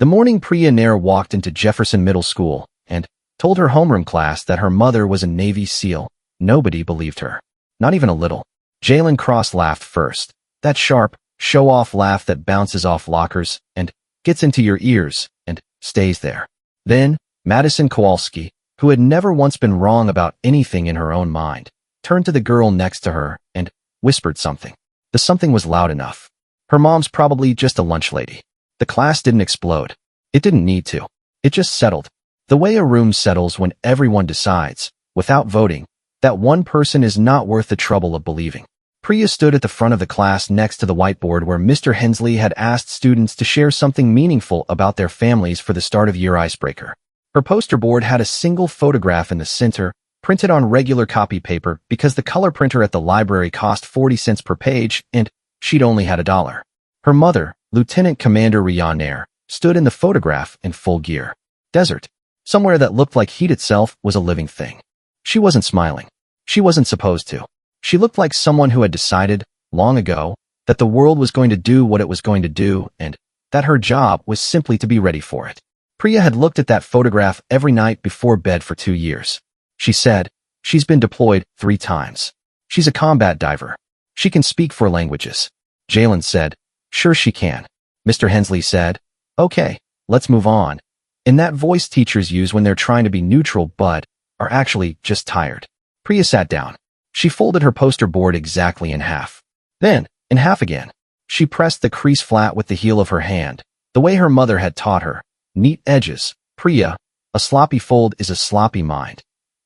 The morning Priya Nair walked into Jefferson Middle School and told her homeroom class that her mother was a Navy SEAL. Nobody believed her. Not even a little. Jalen Cross laughed first. That sharp, show-off laugh that bounces off lockers and gets into your ears and stays there. Then, Madison Kowalski, who had never once been wrong about anything in her own mind, turned to the girl next to her and whispered something. The something was loud enough. Her mom's probably just a lunch lady. The class didn't explode. It didn't need to. It just settled. The way a room settles when everyone decides, without voting, that one person is not worth the trouble of believing. Priya stood at the front of the class next to the whiteboard where Mr. Hensley had asked students to share something meaningful about their families for the start-of-year icebreaker. Her poster board had a single photograph in the center, printed on regular copy paper because the color printer at the library cost 40 cents per page and she'd only had $1. Her mother, Lieutenant Commander Riya Nair, stood in the photograph in full gear. Desert. Somewhere that looked like heat itself was a living thing. She wasn't smiling. She wasn't supposed to. She looked like someone who had decided, long ago, that the world was going to do what it was going to do and that her job was simply to be ready for it. Priya had looked at that photograph every night before bed for 2 years. She said, she's been deployed 3 times. She's a combat diver. She can speak 4 languages. Jalen said, sure she can. Mr. Hensley said, okay, let's move on. In that voice teachers use when they're trying to be neutral but are actually just tired. Priya sat down. She folded her poster board exactly in half. Then, in half again. She pressed the crease flat with the heel of her hand, the way her mother had taught her. Neat edges. Priya, a sloppy fold is a sloppy mind.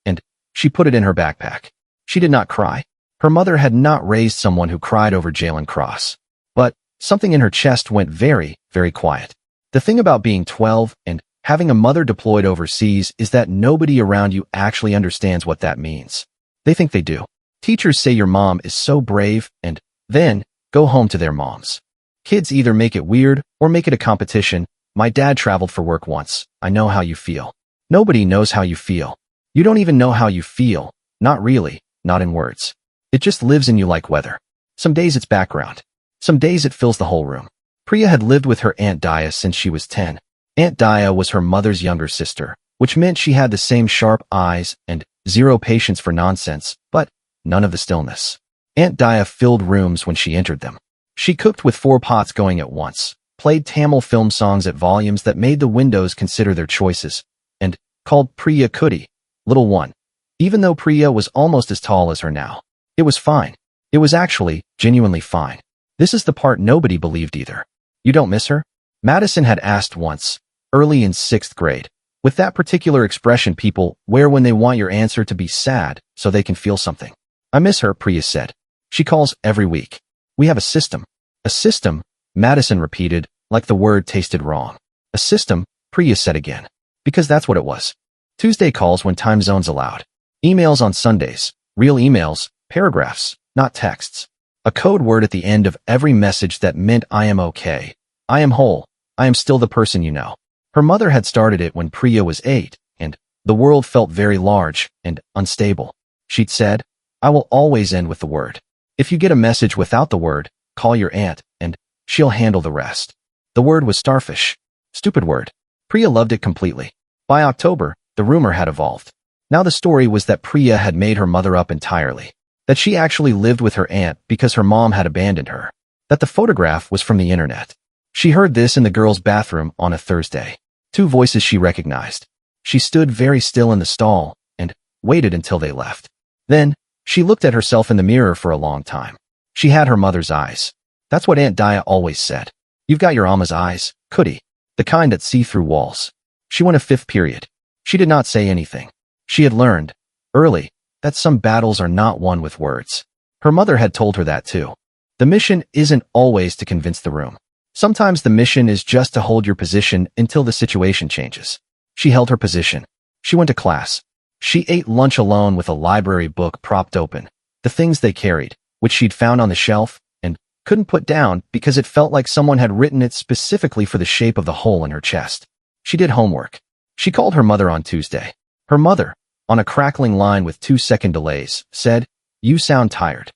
And she put it in her backpack. She did not cry. Her mother had not raised someone who cried over Jalen Cross. But something in her chest went very, very quiet. The thing about being 12 and having a mother deployed overseas is that nobody around you actually understands what that means. They think they do. Teachers say your mom is so brave and then go home to their moms. Kids either make it weird or make it a competition. My dad traveled for work once. I know how you feel. Nobody knows how you feel. You don't even know how you feel. Not really, not in words. It just lives in you like weather. Some days it's background. Some days it fills the whole room. Priya had lived with her Aunt Dia since she was 10. Aunt Dia was her mother's younger sister, which meant she had the same sharp eyes and zero patience for nonsense, but none of the stillness. Aunt Dia filled rooms when she entered them. She cooked with 4 pots going at once, played Tamil film songs at volumes that made the windows consider their choices, and called Priya Kudi, little one. Even though Priya was almost as tall as her now. It was fine. It was actually genuinely fine. This is the part nobody believed either. You don't miss her? Madison had asked once, early in 6th grade. With that particular expression people wear when they want your answer to be sad so they can feel something. I miss her, Priya said. She calls every week. We have a system. A system, Madison repeated, like the word tasted wrong. A system, Priya said again. Because that's what it was. Tuesday calls when time zones allowed. Emails on Sundays. Real emails, paragraphs, not texts. A code word at the end of every message that meant I am okay. I am whole. I am still the person you know. Her mother had started it when Priya was 8, and the world felt very large and unstable. She'd said, I will always end with the word. If you get a message without the word, call your aunt, and she'll handle the rest. The word was starfish. Stupid word. Priya loved it completely. By October, the rumor had evolved. Now the story was that Priya had made her mother up entirely. That she actually lived with her aunt because her mom had abandoned her. That the photograph was from the internet. She heard this in the girls' bathroom on a Thursday. 2 voices she recognized. She stood very still in the stall and waited until they left. Then, she looked at herself in the mirror for a long time. She had her mother's eyes. That's what Aunt Dia always said. You've got your Amma's eyes, Kudi. The kind that see through walls. She went a 5th period. She did not say anything. She had learned, early, that some battles are not won with words. Her mother had told her that too. The mission isn't always to convince the room. Sometimes the mission is just to hold your position until the situation changes. She held her position. She went to class. She ate lunch alone with a library book propped open, the things they carried, which she'd found on the shelf, and couldn't put down because it felt like someone had written it specifically for the shape of the hole in her chest. She did homework. She called her mother on Tuesday. Her mother, on a crackling line with 2-second delays, said, You sound tired.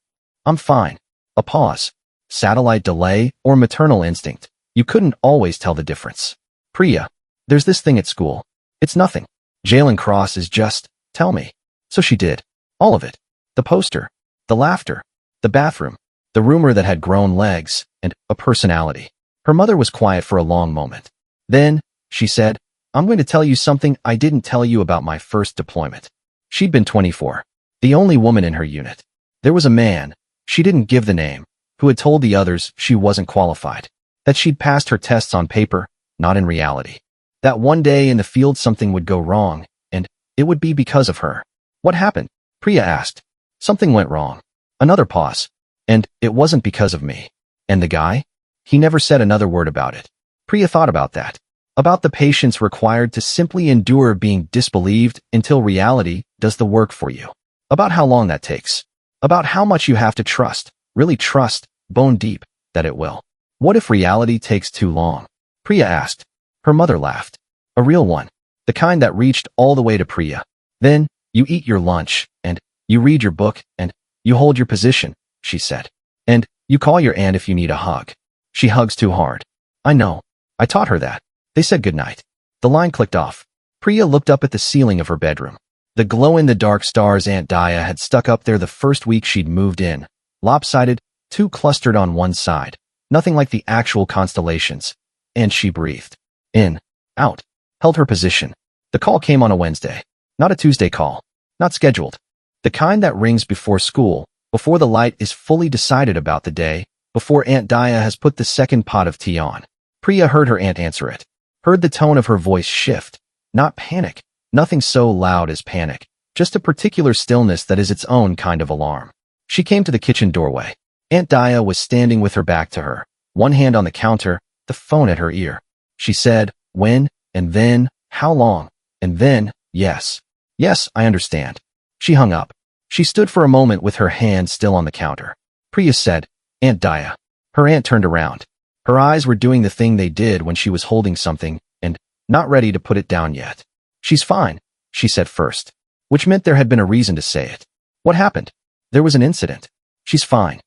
I'm fine. A pause. Satellite delay or maternal instinct. You couldn't always tell the difference. Priya, there's this thing at school. It's nothing. Jalen Cross is just, tell me. So she did. All of it. The poster. The laughter. The bathroom. The rumor that had grown legs, and a personality. Her mother was quiet for a long moment. Then, she said, I'm going to tell you something I didn't tell you about my first deployment. She'd been 24. The only woman in her unit. There was a man, she didn't give the name, who had told the others she wasn't qualified. That she'd passed her tests on paper, not in reality. That one day in the field something would go wrong, and it would be because of her. What happened? Priya asked. Something went wrong. Another pause. And it wasn't because of me. And the guy? He never said another word about it. Priya thought about that. About the patience required to simply endure being disbelieved until reality does the work for you. About how long that takes. About how much you have to trust, really trust, bone deep, that it will. What if reality takes too long? Priya asked. Her mother laughed. A real one. The kind that reached all the way to Priya. Then, you eat your lunch, and you read your book, and you hold your position, she said. And you call your aunt if you need a hug. She hugs too hard. I know. I taught her that. They said goodnight. The line clicked off. Priya looked up at the ceiling of her bedroom. The glow-in-the-dark stars Aunt Daya had stuck up there the first week she'd moved in. Lopsided, too clustered on one side. Nothing like the actual constellations. And she breathed. In. Out. Held her position. The call came on a Wednesday. Not a Tuesday call. Not scheduled. The kind that rings before school, before the light is fully decided about the day, before Aunt Daya has put the second pot of tea on. Priya heard her aunt answer it. Heard the tone of her voice shift. Not panic. Nothing so loud as panic. Just a particular stillness that is its own kind of alarm. She came to the kitchen doorway. Aunt Daya was standing with her back to her, one hand on the counter, the phone at her ear. She said, when, and then, how long, and then, yes. Yes, I understand. She hung up. She stood for a moment with her hand still on the counter. Priya said, Aunt Daya. Her aunt turned around. Her eyes were doing the thing they did when she was holding something, and not ready to put it down yet. She's fine, she said first, which meant there had been a reason to say it. What happened? There was an incident. She's fine.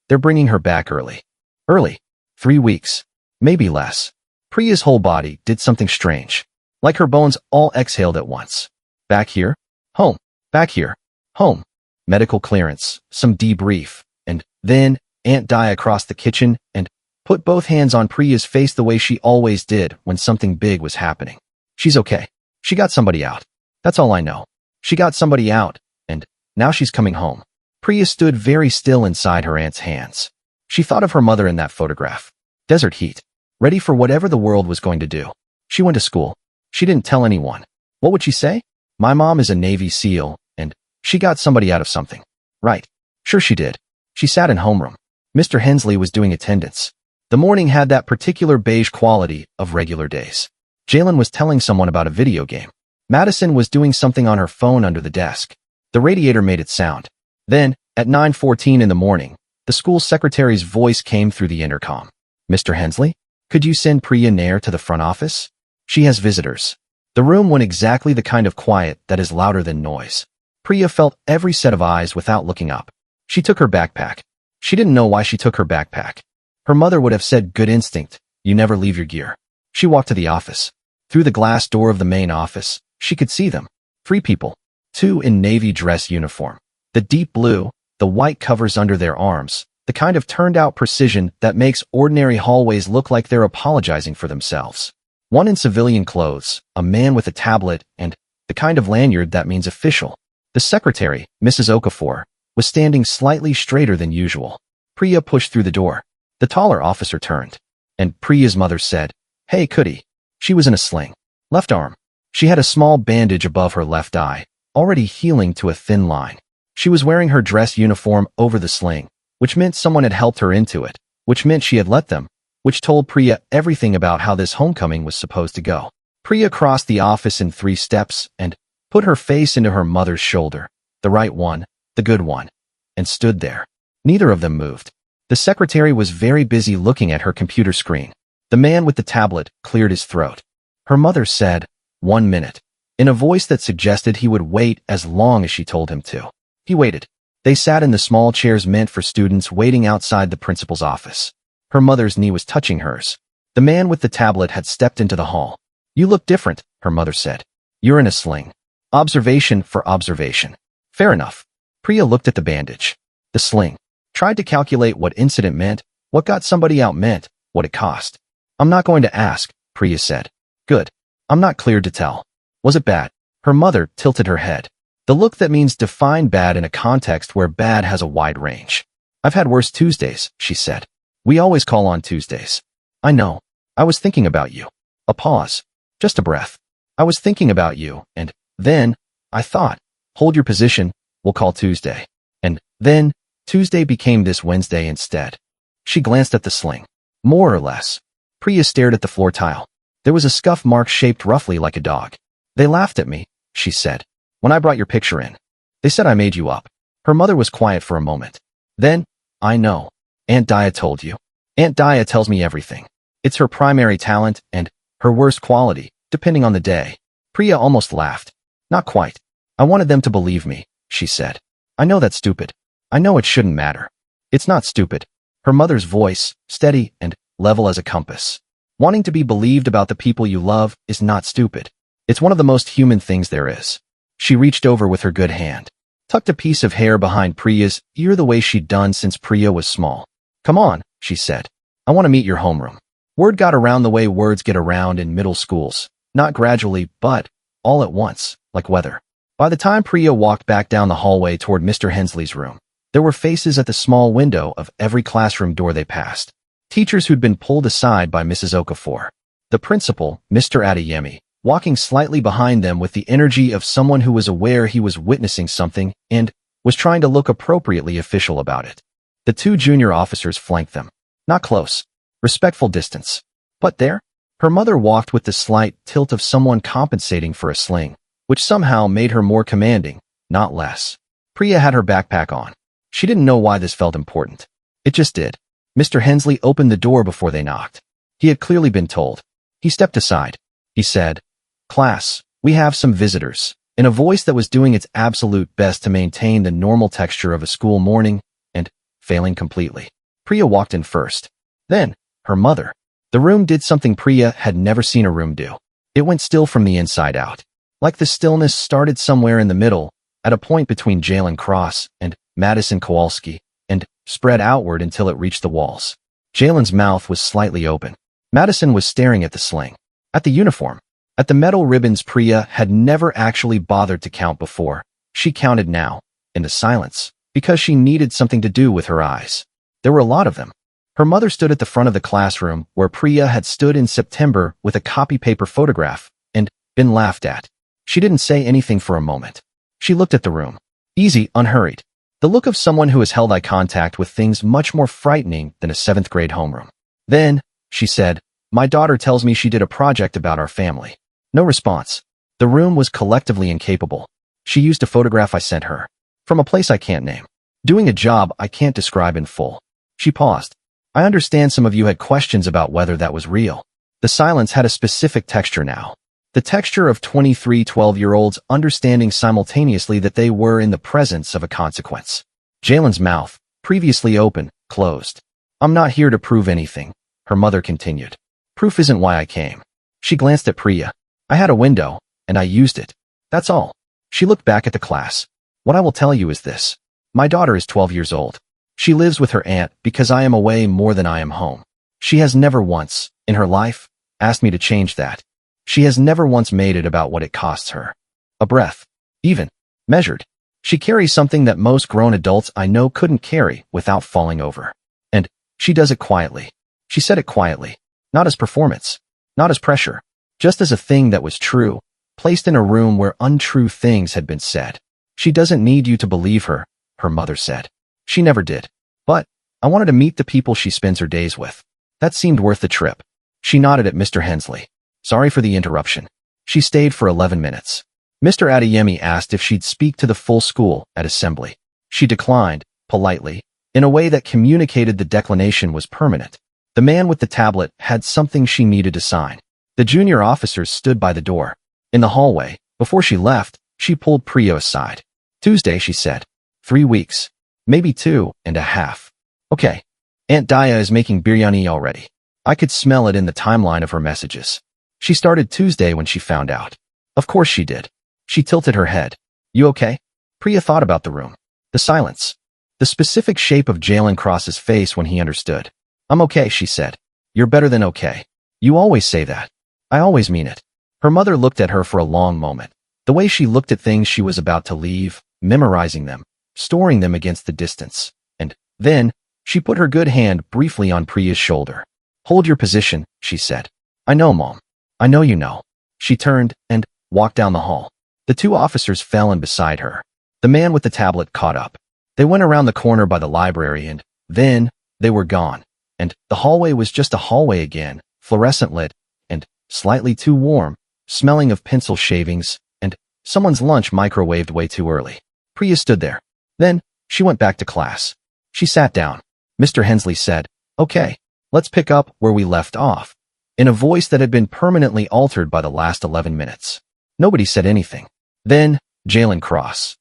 They're bringing her back early. Early. 3 weeks. Maybe less. Priya's whole body did something strange. Like her bones all exhaled at once. Back here? Home. Back here. Home. Medical clearance, some debrief, and then Aunt Daya crossed the kitchen and put both hands on Priya's face the way she always did when something big was happening. She's okay. She got somebody out. That's all I know. She got somebody out, and now she's coming home. Priya stood very still inside her aunt's hands. She thought of her mother in that photograph. Desert heat. Ready for whatever the world was going to do. She went to school. She didn't tell anyone. What would she say? My mom is a Navy SEAL, and she got somebody out of something. Right. Sure she did. She sat in homeroom. Mr. Hensley was doing attendance. The morning had that particular beige quality of regular days. Jalen was telling someone about a video game. Madison was doing something on her phone under the desk. The radiator made it sound. Then, at 9:14 in the morning, the school secretary's voice came through the intercom. Mr. Hensley, could you send Priya Nair to the front office? She has visitors. The room went exactly the kind of quiet that is louder than noise. Priya felt every set of eyes without looking up. She took her backpack. She didn't know why she took her backpack. Her mother would have said good instinct, you never leave your gear. She walked to the office. Through the glass door of the main office, she could see them. 3 people. 2 in navy dress uniform. The deep blue, the white covers under their arms, the kind of turned-out precision that makes ordinary hallways look like they're apologizing for themselves. 1 in civilian clothes, a man with a tablet, and the kind of lanyard that means official. The secretary, Mrs. Okafor, was standing slightly straighter than usual. Priya pushed through the door. The taller officer turned, and Priya's mother said, Hey, Cootie. She was in a sling. Left arm. She had a small bandage above her left eye, already healing to a thin line. She was wearing her dress uniform over the sling, which meant someone had helped her into it, which meant she had let them, which told Priya everything about how this homecoming was supposed to go. Priya crossed the office in 3 steps and put her face into her mother's shoulder, the right one, the good one, and stood there. Neither of them moved. The secretary was very busy looking at her computer screen. The man with the tablet cleared his throat. Her mother said, 1 minute, in a voice that suggested he would wait as long as she told him to. He waited. They sat in the small chairs meant for students waiting outside the principal's office. Her mother's knee was touching hers. The man with the tablet had stepped into the hall. "You look different," her mother said. "You're in a sling." Observation for observation. Fair enough. Priya looked at the bandage. The sling. Tried to calculate what incident meant, what got somebody out meant, what it cost. "I'm not going to ask," Priya said. "Good. I'm not cleared to tell." "Was it bad?" Her mother tilted her head. The look that means define bad in a context where bad has a wide range. "I've had worse Tuesdays," she said. "We always call on Tuesdays." "I know. I was thinking about you." A pause. Just a breath. "I was thinking about you, and then I thought, hold your position, we'll call Tuesday." And then Tuesday became this Wednesday instead. She glanced at the sling. More or less. Priya stared at the floor tile. There was a scuff mark shaped roughly like a dog. "They laughed at me," she said, "when I brought your picture in. They said I made you up." Her mother was quiet for a moment. Then, "I know. Aunt Dia told you." "Aunt Dia tells me everything. It's her primary talent and her worst quality, depending on the day." Priya almost laughed. "Not quite. I wanted them to believe me," she said. "I know that's stupid. I know it shouldn't matter." "It's not stupid." Her mother's voice, steady and level as a compass. "Wanting to be believed about the people you love is not stupid. It's one of the most human things there is." She reached over with her good hand, tucked a piece of hair behind Priya's ear the way she'd done since Priya was small. "Come on," she said. "I want to meet your homeroom." Word got around the way words get around in middle schools, not gradually, but all at once, like weather. By the time Priya walked back down the hallway toward Mr. Hensley's room, there were faces at the small window of every classroom door they passed. Teachers who'd been pulled aside by Mrs. Okafor. The principal, Mr. Adeyemi, walking slightly behind them with the energy of someone who was aware he was witnessing something and was trying to look appropriately official about it. The two junior officers flanked them. Not close. Respectful distance. But there, her mother walked with the slight tilt of someone compensating for a sling, which somehow made her more commanding, not less. Priya had her backpack on. She didn't know why this felt important. It just did. Mr. Hensley opened the door before they knocked. He had clearly been told. He stepped aside. He said, "Class, we have some visitors," in a voice that was doing its absolute best to maintain the normal texture of a school morning, and failing completely. Priya walked in first. Then, her mother. The room did something Priya had never seen a room do. It went still from the inside out. Like the stillness started somewhere in the middle, at a point between Jalen Cross and Madison Kowalski, and spread outward until it reached the walls. Jalen's mouth was slightly open. Madison was staring at the sling, at the uniform, at the metal ribbons Priya had never actually bothered to count before. She counted now, in the silence, because she needed something to do with her eyes. There were a lot of them. Her mother stood at the front of the classroom where Priya had stood in September with a copy paper photograph and been laughed at. She didn't say anything for a moment. She looked at the room. Easy, unhurried. The look of someone who has held eye contact with things much more frightening than a 7th grade homeroom. "Then," she said, "my daughter tells me she did a project about our family." No response. The room was collectively incapable. "She used a photograph I sent her. From a place I can't name. Doing a job I can't describe in full." She paused. "I understand some of you had questions about whether that was real." The silence had a specific texture now. The texture of 23 12-year-olds understanding simultaneously that they were in the presence of a consequence. Jalen's mouth, previously open, closed. "I'm not here to prove anything," her mother continued. "Proof isn't why I came." She glanced at Priya. "I had a window, and I used it. That's all." She looked back at the class. "What I will tell you is this. My daughter is 12 years old. She lives with her aunt because I am away more than I am home. She has never once, in her life, asked me to change that. She has never once made it about what it costs her. A breath. Even. Measured. She carries something that most grown adults I know couldn't carry without falling over. And she does it quietly." She said it quietly. Not as performance. Not as pressure. Just as a thing that was true, placed in a room where untrue things had been said. "She doesn't need you to believe her," her mother said. She never did. "But I wanted to meet the people she spends her days with. That seemed worth the trip." She nodded at Mr. Hensley. "Sorry for the interruption." She stayed for 11 minutes. Mr. Adeyemi asked if she'd speak to the full school at assembly. She declined, politely, in a way that communicated the declination was permanent. The man with the tablet had something she needed to sign. The junior officers stood by the door. In the hallway, before she left, she pulled Priya aside. "Tuesday," she said. 3 weeks. Maybe 2.5. "Okay. Aunt Dia is making biryani already. I could smell it in the timeline of her messages. She started Tuesday when she found out. Of course she did. She tilted her head. You okay? Priya thought about the room. The silence. The specific shape of Jalen Cross's face when he understood. I'm okay, she said. You're better than okay. You always say that. I always mean it. Her mother looked at her for a long moment. The way she looked at things she was about to leave, memorizing them, storing them against the distance. And then, she put her good hand briefly on Priya's shoulder. Hold your position, she said. I know, Mom. I know you know. She turned and walked down the hall. The two officers fell in beside her. The man with the tablet caught up. They went around the corner by the library and then they were gone. And the hallway was just a hallway again, fluorescent lit and slightly too warm, smelling of pencil shavings and someone's lunch microwaved way too early. Priya stood there. Then she went back to class. She sat down. Mr. Hensley said, Okay, let's pick up where we left off, in a voice that had been permanently altered by the last 11 minutes. Nobody said anything. Then Jalen Cross,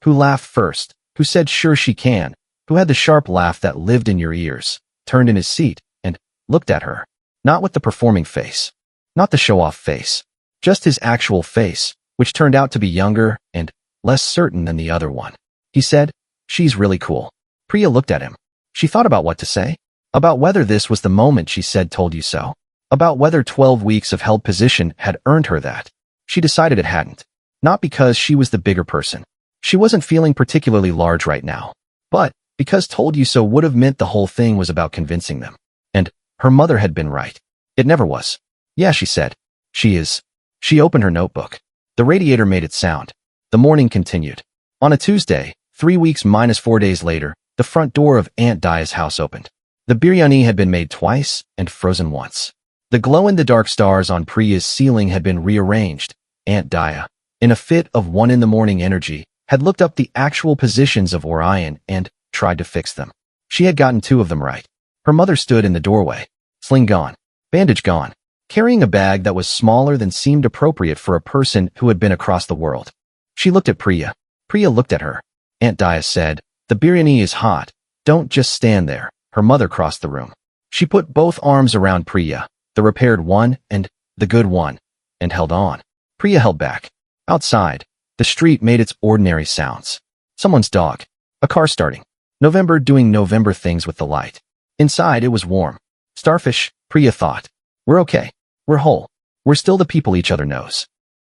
who laughed first, who said sure she can, who had the sharp laugh that lived in your ears, turned in his seat and looked at her. Not with the performing face. Not the show-off face. Just his actual face, which turned out to be younger and less certain than the other one. He said, She's really cool. Priya looked at him. She thought about what to say. About whether this was the moment she said told you so. About whether 12 weeks of held position had earned her that. She decided it hadn't. Not because she was the bigger person. She wasn't feeling particularly large right now. But because told you so would have meant the whole thing was about convincing them. And her mother had been right. It never was. Yeah, she said. She is. She opened her notebook. The radiator made its sound. The morning continued. On a Tuesday, 3 weeks minus 4 days later, the front door of Aunt Daya's house opened. The biryani had been made twice and frozen once. The glow-in-the-dark stars on Priya's ceiling had been rearranged. Aunt Daya, in a fit of one-in-the-morning energy, had looked up the actual positions of Orion and tried to fix them. She had gotten 2 of them right. Her mother stood in the doorway. Sling gone. Bandage gone. Carrying a bag that was smaller than seemed appropriate for a person who had been across the world. She looked at Priya. Priya looked at her. Aunt Daya said, The biryani is hot. Don't just stand there. Her mother crossed the room. She put both arms around Priya, the repaired one and the good one, and held on. Priya held back. Outside, the street made its ordinary sounds. Someone's dog. A car starting. November doing November things with the light. Inside, it was warm. Starfish, Priya thought. We're okay. We're whole. We're still the people each other knows.